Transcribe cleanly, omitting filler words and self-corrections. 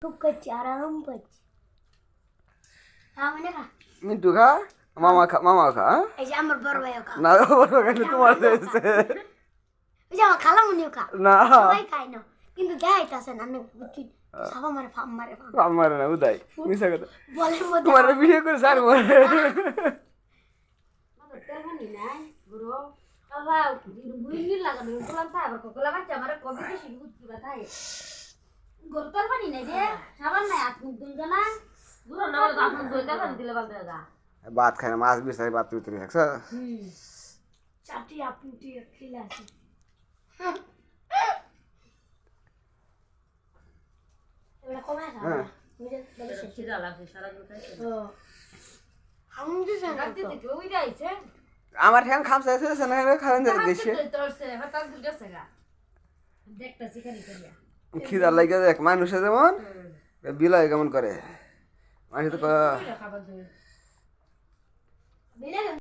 खूप कच्ची आराम कच्ची हा म्हणे का मिंटू खा मामा खा এই যে আমার বড় ভাইও খা না বড় কেন তোমার দিয়েছে ওই যে আমার খালা মনিও খা না সবাই খায় না কিন্তু দেখাইতাছে না আমি বুঝছি সবা মারে ফাম আমার না উদয় মিছা কথা বলের মধ্যে তোমার বিয়ে করে স্যার বলে আমার তেলহানি নাই গুরু আল্লাহ বুইনি লাগানো বললাম তা আবার কোকলা বাচ্চা আমারে কবে বেশি বুঝতে কথা গরু তেলহানি নাই রে সাবান নাই আপনি দুজনা গুরু না বলে আপনি দুইটা খালি দিলে বলতে যা ভাত খায় না মাছ বিছাই ভাত তুই দেখছ চাটি আপনি তুই খেলে আছে এবারে কমে খা বুঝে বলে শেষ খিদা লাগছে সারা দিন খাইছে ও হামু দিছে না রাতে থেকে ওই যাইছে আমার ঠ্যাং খামছে আছে না খাবেন দেশে তোরছে হঠাৎ গেছে গা দেখতাছি খালি করিয়া খিদা লাগে এক মানুষে যেমন বিলয় কেমন করে মানুষ তো খাবার দিয়ে বিলে